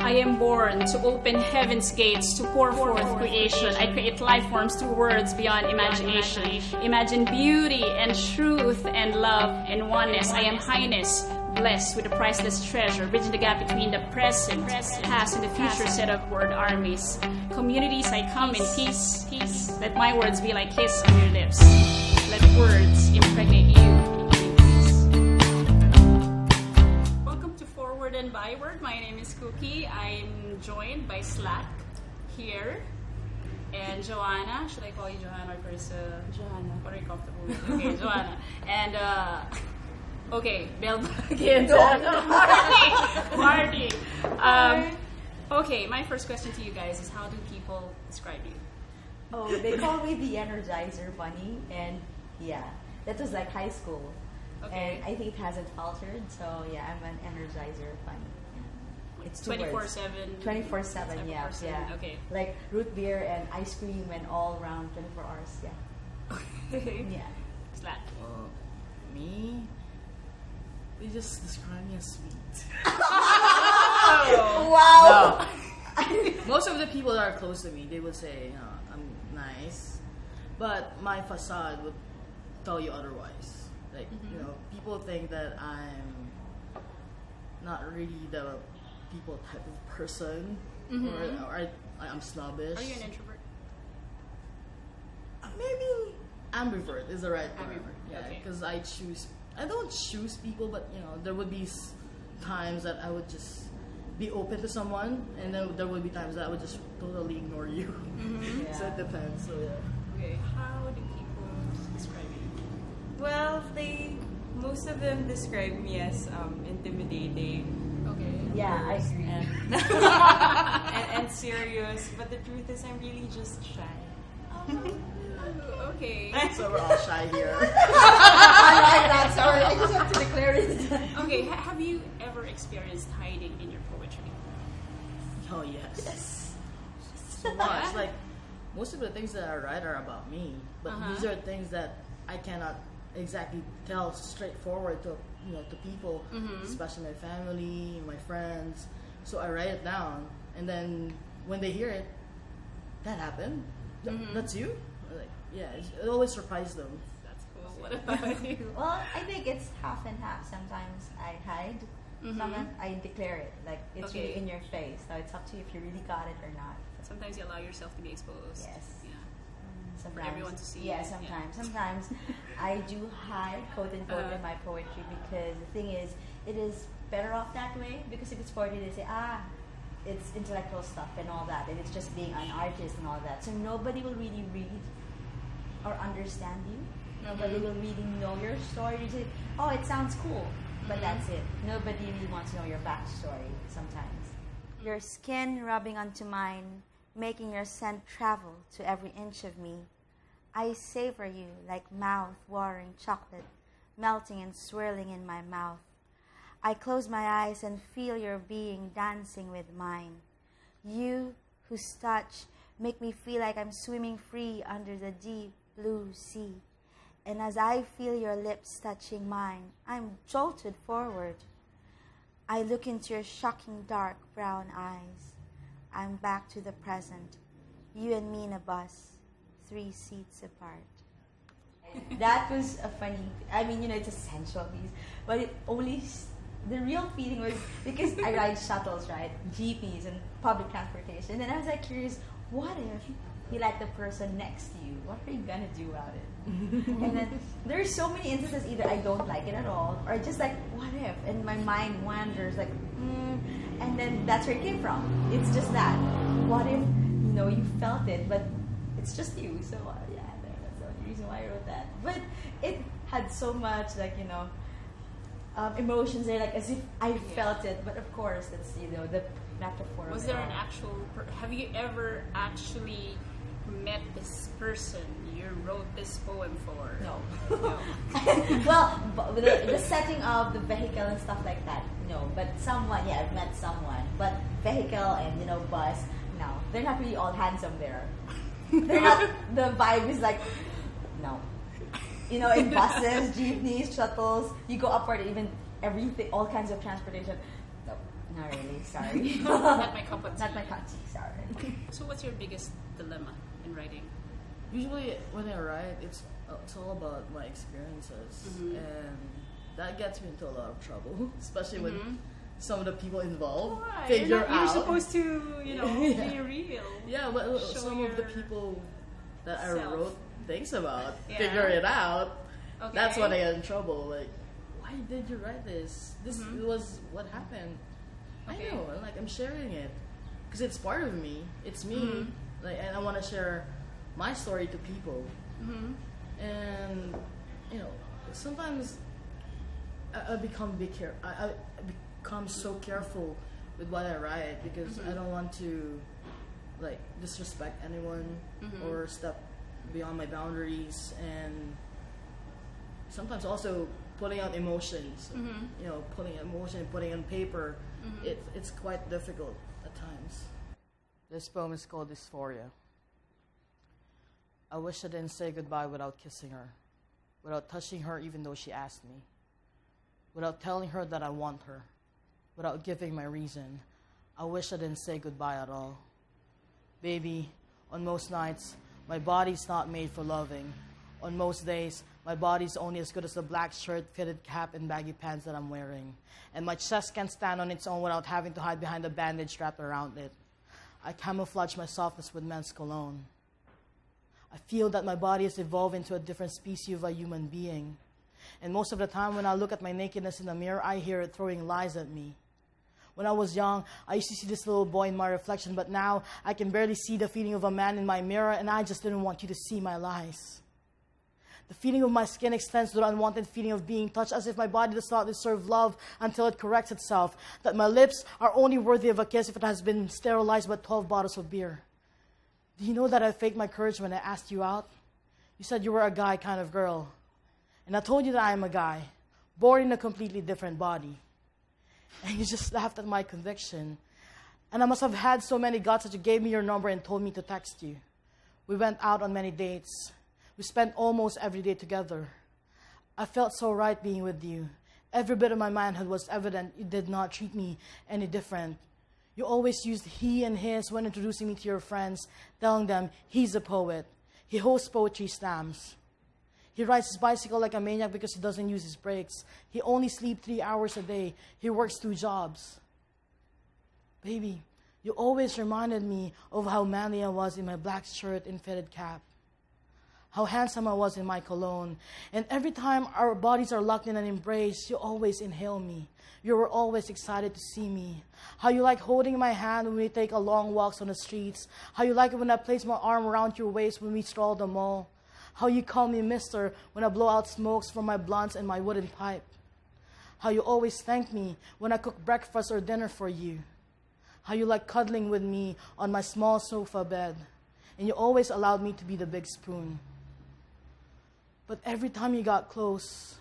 I am born to open heaven's gates, to pour forth creation. I create life forms through words beyond imagination. Imagine beauty and truth and love and oneness. I am highness, blessed with a priceless treasure, bridging the gap between the present, past, and the future set of word armies. Communities, I come in peace. Let my words be like kiss on your lips. Let words impregnate you. And byword. My name is Kooky. I'm joined by Slac here and Johanna. Should I call you Johanna or Carissa? Johanna. What are you comfortable with? Okay, Johanna. And okay, Bell again. Marty. Okay, my first question to you guys is, how do people describe you? Oh, they call me the Energizer Bunny, and yeah, that was like high school. Okay. And I think it hasn't faltered, so yeah, I'm an Energizer Bunny. Yeah. It's 24/7. 24/7, yeah. Okay. Like root beer and ice cream and all around 24 hours, yeah. Okay. Yeah. Slac. Me? They just describe me as sweet. Wow! No. Most of the people that are close to me, they would say, I'm nice. But my facade would tell you otherwise. Like, people think that I'm not really the people type of person, or I'm snobbish. Are you an introvert? Maybe ambivert is the right term. Ambivert, Yeah, okay. because I don't choose people, but there would be times that I would just be open to someone, and then there would be times that I would just totally ignore you. Yeah. So it depends. So yeah. Okay. How do people describe you? Well, most of them describe me as intimidating. Okay. Yeah, I agree. And serious, but the truth is I'm really just shy. Okay. So we're all shy here. I'm not sorry. I just have to declare it. Okay. Have you ever experienced hiding in your poetry? Oh yes. So much. Like most of the things that I write are about me, but these are things that I cannot exactly tell straightforward to people, especially my family, my friends. So I write it down, and then when they hear it, that happened. That's you. Like, yeah, it always surprises them. That's cool. What about you? Well, I think it's half and half. Sometimes I hide. Sometimes I declare it. Like, it's really in your face. So it's up to you if you really got it or not. Sometimes you allow yourself to be exposed. Yes. Yeah. Sometimes. For everyone to see. Yeah, sometimes. Sometimes I do hide, quote unquote, in my poetry, because the thing is, it is better off that way. Because if it's poetry, they say, it's intellectual stuff and all that, and it's just being an artist and all that. So nobody will really read or understand you. Nobody will really know your story. You say, oh, it sounds cool, but that's it. Nobody really wants to know your backstory sometimes. Your skin rubbing onto mine, making your scent travel to every inch of me. I savor you like mouth-watering chocolate, melting and swirling in my mouth. I close my eyes and feel your being dancing with mine. You, whose touch, make me feel like I'm swimming free under the deep blue sea. And as I feel your lips touching mine, I'm jolted forward. I look into your shocking dark brown eyes. I'm back to the present. You and me in a bus, 3 seats apart. That was a funny, it's a sensual piece, but the real feeling was because I ride shuttles, right? GPs and public transportation. And then I was like curious, what if you like the person next to you? What are you gonna do about it? And then there's so many instances either I don't like it at all, or just like, what if? And my mind wanders like, and then that's where it came from. It's just that. What if, you felt it, but it's just you. So yeah, that's the only reason why I wrote that. But it had so much emotions there, like as if I felt it. But of course, that's the metaphor. Was there an actual? Have you ever actually met this person you wrote this poem for? No. Well, the setting of the vehicle and stuff like that, no. But someone, I've met someone. But vehicle and bus, no. They're not really all handsome there. They're not. The vibe is like, no. In buses, jeepneys, shuttles, you go upward, even everything, all kinds of transportation. No. Not really, sorry. Not my cup of tea. Not my cup of tea, sorry. So what's your biggest dilemma in writing? Usually when I write, it's all about my experiences, and that gets me into a lot of trouble, especially when some of the people involved figure out. You're supposed to, be real. Yeah, but Show some of the your people that I self. wrote things about Yeah. figure it out. Okay. That's when I get in trouble. Like, why did you write this? This was what happened. Okay. I know, and like I'm sharing it because it's part of me. It's me. Like, and I want to share my story to people. And sometimes I become I become so careful with what I write because I don't want to like disrespect anyone or step beyond my boundaries, and sometimes also putting out emotions. Putting emotion, putting on paper. It's quite difficult at times. This poem is called Dysphoria. I wish I didn't say goodbye without kissing her, without touching her even though she asked me, without telling her that I want her, without giving my reason. I wish I didn't say goodbye at all. Baby, on most nights, my body's not made for loving. On most days, my body's only as good as the black shirt, fitted cap, and baggy pants that I'm wearing. And my chest can't stand on its own without having to hide behind a bandage wrapped around it. I camouflage my softness with men's cologne. I feel that my body has evolved into a different species of a human being. And most of the time when I look at my nakedness in the mirror, I hear it throwing lies at me. When I was young, I used to see this little boy in my reflection, but now I can barely see the feeling of a man in my mirror, and I just didn't want you to see my lies. The feeling of my skin extends to the unwanted feeling of being touched, as if my body does not deserve love until it corrects itself, that my lips are only worthy of a kiss if it has been sterilized by 12 bottles of beer. Do you know that I faked my courage when I asked you out? You said you were a guy kind of girl. And I told you that I am a guy, born in a completely different body. And you just laughed at my conviction. And I must have had so many guts that you gave me your number and told me to text you. We went out on many dates. We spent almost every day together. I felt so right being with you. Every bit of my manhood was evident. You did not treat me any different. You always used he and his when introducing me to your friends, telling them he's a poet. He hosts poetry slams. He rides his bicycle like a maniac because he doesn't use his brakes. He only sleeps 3 hours a day. He works 2 jobs. Baby, you always reminded me of how manly I was in my black shirt and fitted cap. How handsome I was in my cologne. And every time our bodies are locked in an embrace, you always inhale me. You were always excited to see me. How you like holding my hand when we take a long walks on the streets. How you like it when I place my arm around your waist when we stroll the mall. How you call me mister when I blow out smokes from my blunts and my wooden pipe. How you always thank me when I cook breakfast or dinner for you. How you like cuddling with me on my small sofa bed. And you always allowed me to be the big spoon. But every time you got close,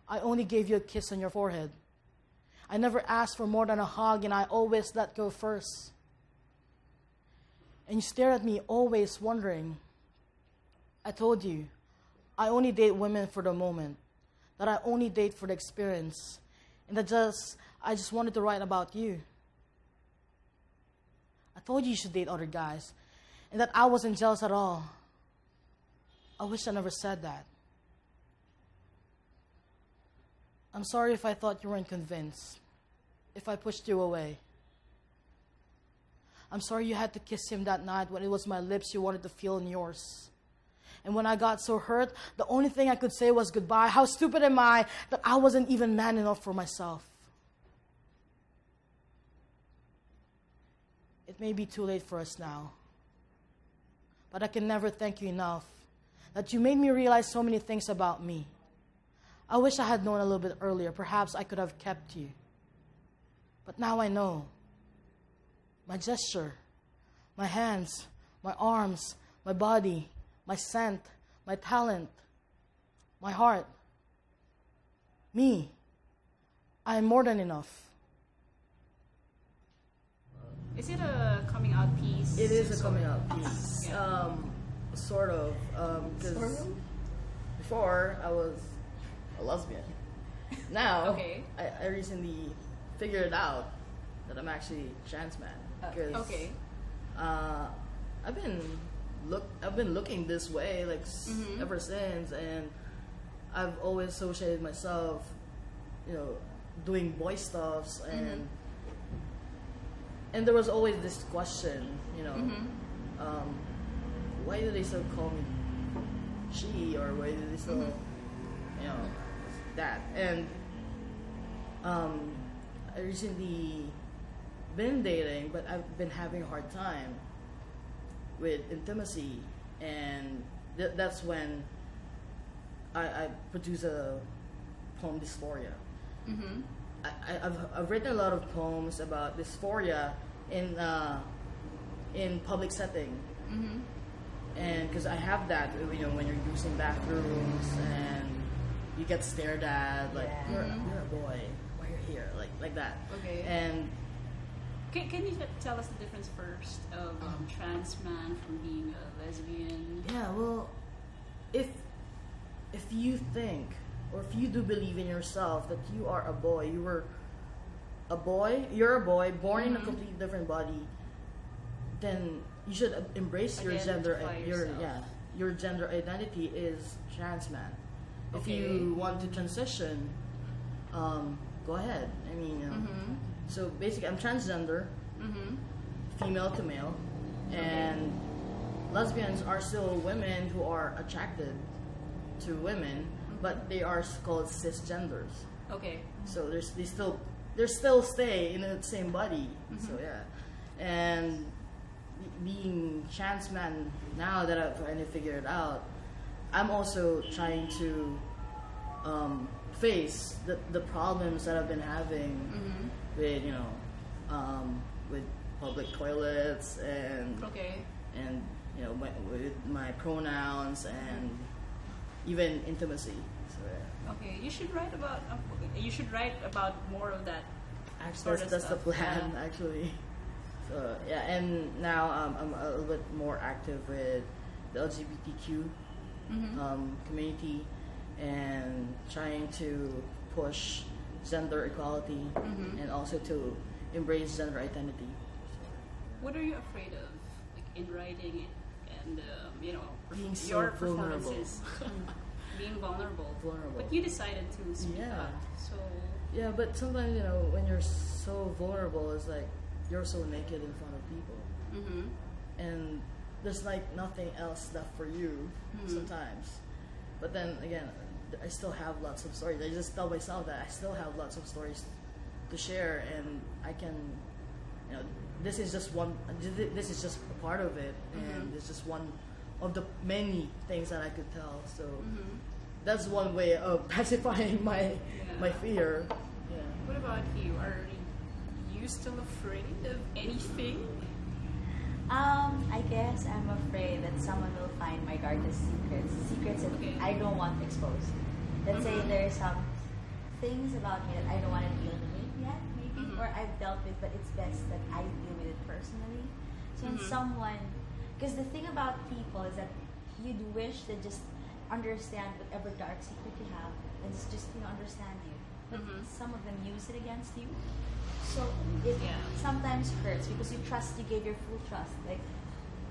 I only gave you a kiss on your forehead. I never asked for more than a hug, and I always let go first. And you stare at me, always wondering. I told you, I only date women for the moment, that I only date for the experience, and I just wanted to write about you. I told you should date other guys, and that I wasn't jealous at all. I wish I never said that. I'm sorry if I thought you weren't convinced, if I pushed you away. I'm sorry you had to kiss him that night when it was my lips you wanted to feel in yours. And when I got so hurt, the only thing I could say was goodbye. How stupid am I that I wasn't even man enough for myself? It may be too late for us now, but I can never thank you enough that you made me realize so many things about me. I wish I had known a little bit earlier. Perhaps I could have kept you. But now I know. My gesture, my hands, my arms, my body, my scent, my talent, my heart. Me. I am more than enough. Is it a coming out piece? It is a coming out piece. Yeah. Sort of. Because before I was a lesbian. Now, Okay. I recently figured out that I'm actually trans man. Because Okay. I've been looking this way like ever since, and I've always associated myself, you know, doing boy stuffs, and there was always this question, you know, why do they still call me she, or why do they still, you know, that? And I recently been dating, but I've been having a hard time with intimacy, and that's when I produce a poem, Dysphoria. I've written a lot of poems about dysphoria in public setting, and because I have that, you know, when you're using bathrooms and you get stared at, like you're a boy, why you're here, like that. Okay. And Can you tell us the difference first of trans man from being a lesbian? yeah, well, if you think, or if you do believe in yourself that you are a boy, you're a boy born in a completely different body, then you should embrace your gender. Identify Your gender identity is trans man. If Okay. you want to transition, go ahead. I mean, you know, so basically, I'm transgender, female to male, and lesbians are still women who are attracted to women, but they are called cisgenders. Okay. So they still stay in the same body. So yeah, and being trans man, now that I've finally figured it out, I'm also trying to face the problems that I've been having with, you know, with public toilets and Okay. and you know, with my pronouns and even intimacy. So yeah. Okay. You should write about Actually, more of that. Sort of that's the stuff, plan, yeah. actually. So yeah, and now I'm a little bit more active with the LGBTQ community, and trying to push gender equality and also to embrace gender identity. What are you afraid of, like in writing it and you know, Being so your vulnerable. performances? Being vulnerable. Vulnerable. But you decided to speak Yeah. up. So Yeah, but sometimes, you know, when you're so vulnerable, it's like you're so naked in front of people, and there's like nothing else left for you sometimes. But then again, I still have lots of stories. I just tell myself that I still have lots of stories to share, and I can, you know, this is just a part of it, and it's just one of the many things that I could tell. So that's one way of pacifying my fear. Yeah. what about you? Are you still afraid of anything? I guess I'm afraid that someone will find my darkest secrets that Okay. I don't want exposed. Let's say there's some things about me that I don't want to deal with yet, maybe, or I've dealt with, but it's best that I deal with it personally. So when someone, because the thing about people is that you'd wish to just understand whatever dark secret you have, and just understand you. But some of them use it against you. So it sometimes hurts because you gave your full trust. Like,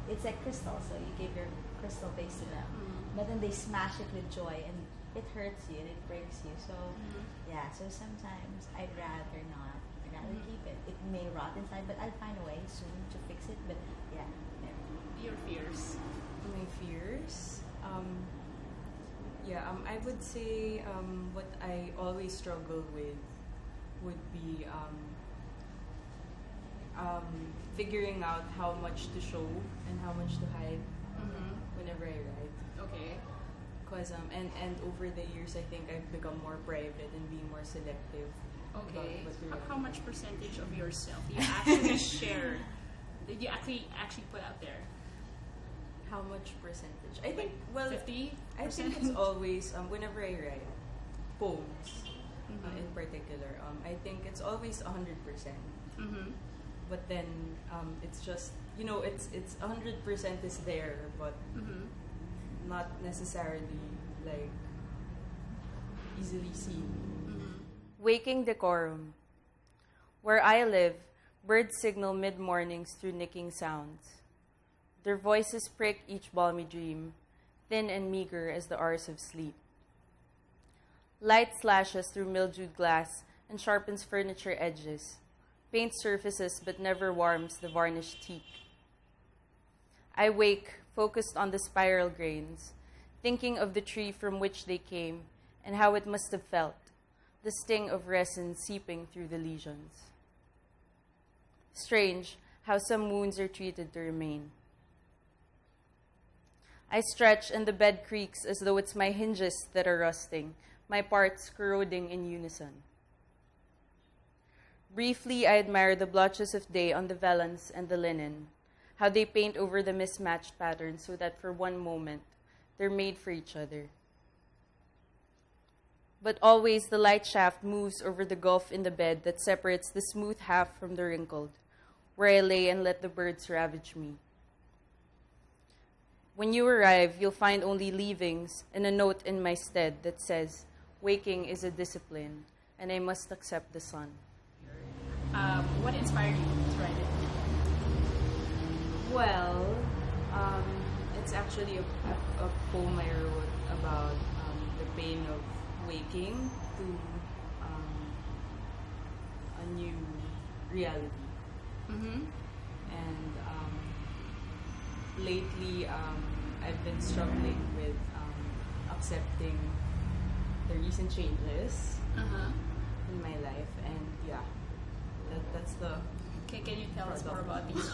it's like crystal, so you gave your crystal base to them. But then they smash it with joy, and it hurts you and it breaks you. So yeah, so sometimes I'd rather not. I'd rather keep it. It may rot inside, but I'll find a way soon to fix it. But yeah, never. Your fears. My fears? I would say what I always struggle with would be figuring out how much to show and how much to hide whenever I write. Okay. Because and over the years, I think I've become more private and being more selective. Okay. about what to How write. much percentage of yourself do you actually share? Did you actually put out there? How much percentage? I think 50%? I think it's always whenever I write poems in particular. I think it's always 100%. But then it's just it's 100% is there, but not necessarily like easily seen. Waking decorum. Where I live, Birds signal mid-mornings through nicking sounds. Their voices prick each balmy dream, thin and meager as the hours of sleep. Light slashes through mildewed glass and sharpens furniture edges, paints surfaces but never warms the varnished teak. I wake, focused on the spiral grains, thinking of the tree from which they came and how it must have felt, the sting of resin seeping through the lesions. Strange how some wounds are treated to remain. I stretch and the bed creaks as though it's my hinges that are rusting, my parts corroding in unison. Briefly, I admire the blotches of day on the vellons and the linen, how they paint over the mismatched patterns so that for one moment, they're made for each other. But always the light shaft moves over the gulf in the bed that separates the smooth half from the wrinkled, where I lay and let the birds ravage me. When you arrive, you'll find only leavings and a note in my stead that says, waking is a discipline, and I must accept the sun. What inspired you to write it? Well, it's actually a poem I wrote about the pain of waking to a new reality. Mm-hmm. And lately, I've been struggling with accepting the recent changes in my life, and yeah, that's the. Okay, can you tell us more about these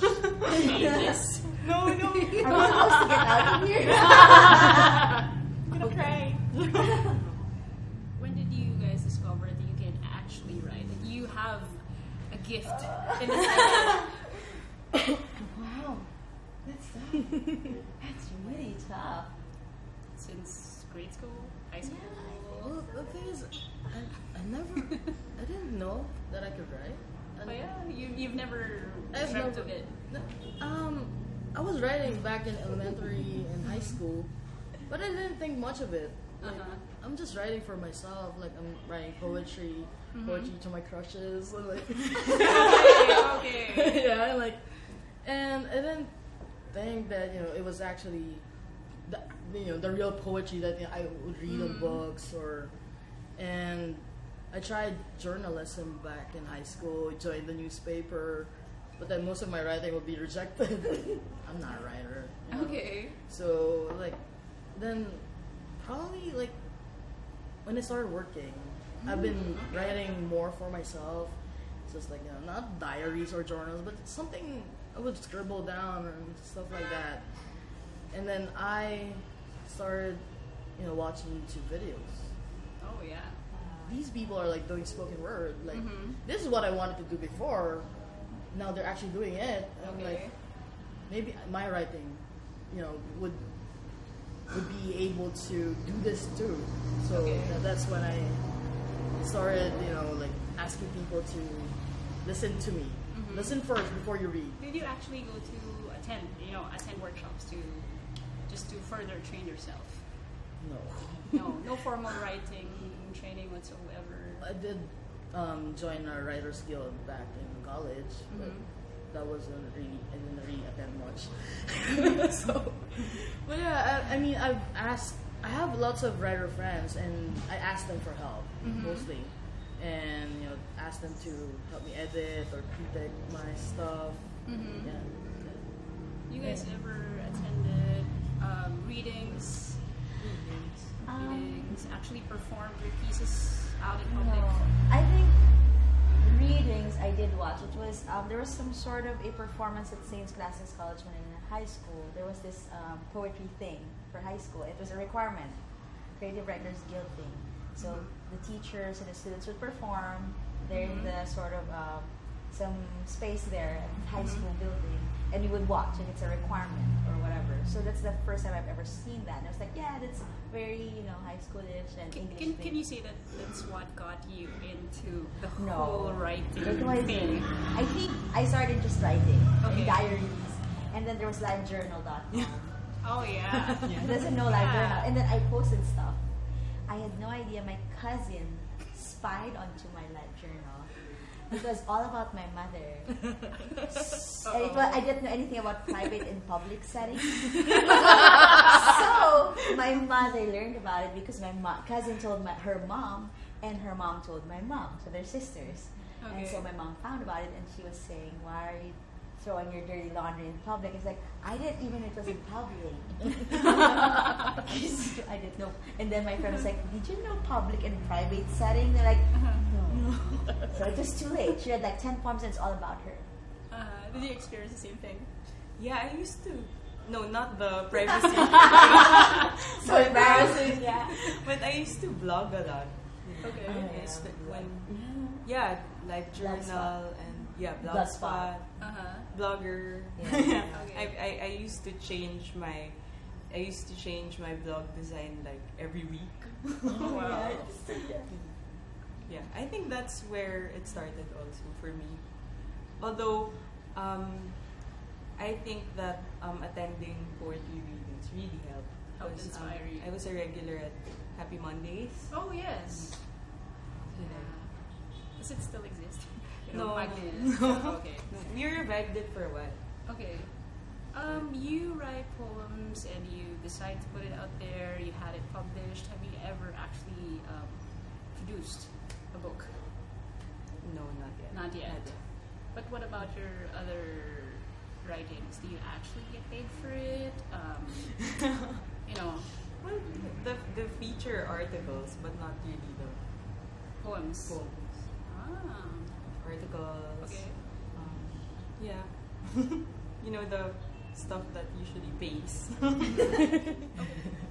changes? No. Are we supposed to get out of here? I'm gonna cry. When did you guys discover that you can actually write? That you have a gift in this area? Wow, that's tough. That's really tough. Since grade school, high school. Well, the thing is, I didn't know that I could write. Oh yeah, you've never I've dreamt never- of it. I was writing back in elementary and high school, but I didn't think much of it. Like, I'm just writing for myself. Like I'm writing poetry to my crushes. And like, Okay. yeah, and I didn't think that it was actually the real poetry that I would read on books and I tried journalism back in high school, joined the newspaper, but then most of my writing would be rejected. I'm not a writer. Okay. So then probably when I started working, I've been writing more for myself. It's just not diaries or journals, but something I would scribble down and stuff like that. And then I started, watching YouTube videos. Oh yeah. These people are doing spoken word. This is what I wanted to do before. Now they're actually doing it. And Okay. maybe my writing, would be able to do this too. So Okay. that's when I started, asking people to listen to me. Listen first before you read. Did you actually go to attend workshops just to further train yourself? No. No formal writing training whatsoever. I did join a writer's guild back in college, but that wasn't really, I didn't really attend much. So, but yeah, I mean, I have lots of writer friends, and I ask them for help mostly, and ask them to help me edit or critique my stuff. Yeah. You guys ever attended readings? Actually performed your pieces out in public? No, I think readings I did watch. It was there was some sort of a performance at St. Classics College when in high school. There was this poetry thing for high school. It was a requirement, Creative Writers Guild thing. So the teachers and the students would perform. They're in the sort of some space there at the high school building, and you would watch, and it's a requirement or whatever. So that's the first time I've ever seen that. And I was like, yeah, that's very high schoolish and English. Can you say that that's what got you into the No. whole writing It wasn't. thing? I think I started just writing Okay. in diaries, and then there was livejournal.com. Oh yeah. Who doesn't know livejournal? And then I posted stuff. I had no idea my cousin spied onto my livejournal. It was all about my mother. And I didn't know anything about private and public settings. So my mother learned about it because my cousin told her mom, and her mom told my mom. So they're sisters. Okay. And so my mom found about it, and she was saying, "Why are you throwing your dirty laundry in public?" It's like, I didn't even know it was in public. I didn't know. And then my friend was like, "Did you know public and private setting?" They're like, "No." So it was too late. She read like 10 poems, and it's all about her. Did you experience the same thing? Yeah, I used to. No, not the privacy. So embarrassing. Yeah. But I used to blog a lot. Okay. Yes, like journal and Blogspot. blogger. Yeah. Okay. I used to change my blog design like every week. Wow. Yeah, I think that's where it started also for me. Although, I think that attending poetry readings really helped. Helped Because, inspire you. I was a regular at Happy Mondays. Oh yes. Does it still exist? No. Magnus. Okay. We revived it for a while. Okay. You write poems and you decide to put it out there. You had it published. Have you ever actually produced a book? No, not yet. Not yet. But what about your other writings? Do you actually get paid for it? Well, the feature articles, but not really the Poems. poems. Ah. Articles. Okay. Yeah. The stuff that usually pays.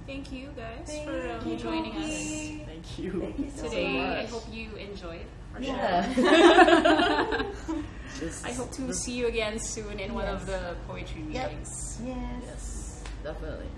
Thank you guys Thank for you, joining Kooky. us Thank you. Thank you so today. much. I hope you enjoyed our Yeah. I hope to see you again soon in one of the poetry Yep. readings. Yes. Yes, definitely.